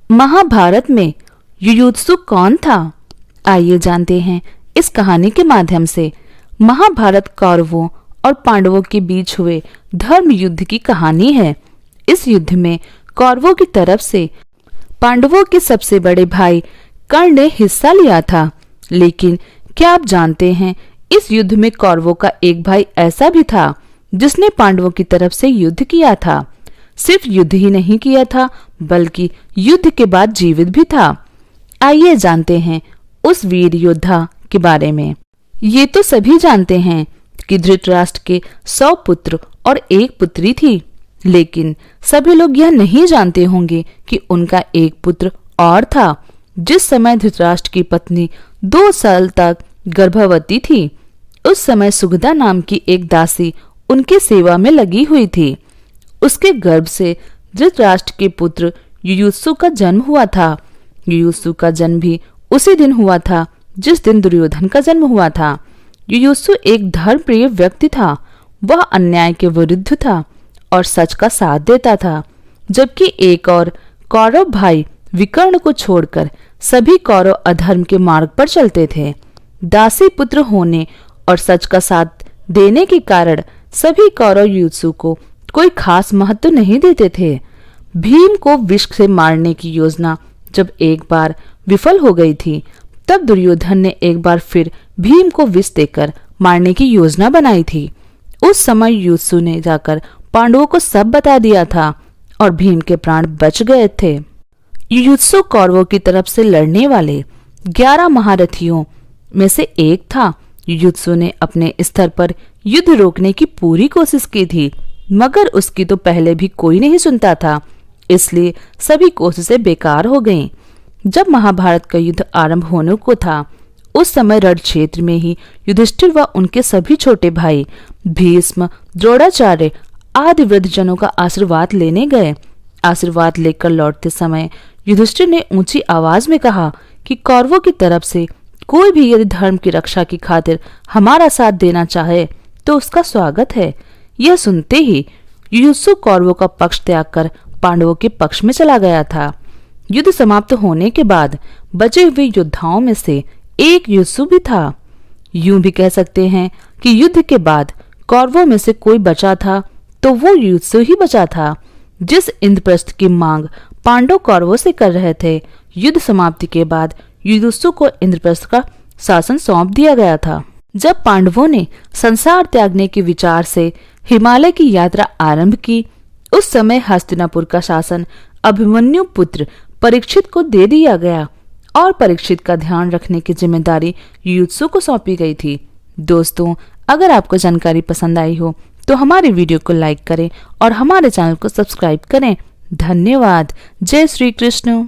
महाभारत में युयुत्सु कौन था? आइए जानते हैं इस कहानी के माध्यम से। महाभारत कौरवों और पांडवों के बीच हुए धर्म युद्ध की कहानी है। इस युद्ध में कौरवों की तरफ से पांडवों के सबसे बड़े भाई कर्ण ने हिस्सा लिया था। लेकिन क्या आप जानते हैं, इस युद्ध में कौरवों का एक भाई ऐसा भी था जिसने पांडवों की तरफ से युद्ध किया था। सिर्फ युद्ध ही नहीं किया था, बल्कि युद्ध के बाद जीवित भी था। आइए जानते हैं उस वीर योद्धा के बारे में। ये तो सभी जानते हैं कि धृतराष्ट्र के 100 पुत्र और 1 पुत्री थी, लेकिन सभी लोग यह नहीं जानते होंगे कि उनका एक पुत्र और था। जिस समय धृतराष्ट्र की पत्नी 2 साल तक गर्भवती थी, उस समय सुगदा नाम की एक दासी उनकी सेवा में लगी हुई थी। उसके गर्भ से धृतराष्ट्र के पुत्र युयुत्सु का जन्म हुआ था। युयुत्सु का जन्म भी उसी दिन हुआ था जिस दिन दुर्योधन का जन्म हुआ था। युयुत्सु एक धर्मप्रिय व्यक्ति था। वह अन्याय के विरुद्ध था और सच का साथ देता था, जबकि एक और कौरव भाई विकर्ण को छोड़कर सभी कौरव अधर्म के मार्ग पर चलते थे। दासी पुत्र होने और सच का साथ देने के कारण सभी कौरव युयुत्सु को कोई खास महत्व नहीं देते थे। भीम को विष से मारने की योजना जब एक बार विफल हो गई थी, तब दुर्योधन ने एक बार फिर भीम को विष देकर मारने की योजना बनाई थी। उस समय युयुत्सु ने जाकर पांडवों को सब बता दिया था और भीम के प्राण बच गए थे। युयुत्सु कौरवों की तरफ से लड़ने वाले 11 महारथियों में से एक था। युयुत्सु ने अपने स्तर पर युद्ध रोकने की पूरी कोशिश की थी, मगर उसकी तो पहले भी कोई नहीं सुनता था, इसलिए सभी कोशिशें बेकार हो गईं। जब महाभारत का युद्ध आरंभ होने को था, उस समय रण क्षेत्र में ही युधिष्ठिर व उनके सभी छोटे भाई भीष्म, द्रोणाचार्य आदि वृद्धजनों का आशीर्वाद लेने गए। आशीर्वाद लेकर लौटते समय युधिष्ठिर ने ऊंची आवाज में कहा कि कौरवों की तरफ से कोई भी यदि धर्म की रक्षा की खातिर हमारा साथ देना चाहे तो उसका स्वागत है। यह सुनते ही युयुत्सु कौरवों का पक्ष त्याग कर पांडवों के पक्ष में चला गया था। युद्ध समाप्त होने के बाद बचे हुए योद्धाओं में से एक युयुत्सु भी था। यूं भी कह सकते हैं कि युद्ध के बाद कौरवों में से कोई बचा था तो वो युयुत्सु ही बचा था, जिस इंद्रप्रस्थ की मांग पांडव कौरवों से कर रहे थे। युद्ध समाप्ति के बाद युयुत्सु को इंद्रप्रस्थ का शासन सौंप दिया गया था। जब पांडवों ने संसार त्यागने के विचार से हिमालय की यात्रा आरंभ की, उस समय हस्तिनापुर का शासन अभिमन्यु पुत्र परीक्षित को दे दिया गया और परीक्षित का ध्यान रखने की जिम्मेदारी युयुत्सु को सौंपी गई थी। दोस्तों, अगर आपको जानकारी पसंद आई हो तो हमारे वीडियो को लाइक करें और हमारे चैनल को सब्सक्राइब करें। धन्यवाद। जय श्री कृष्ण।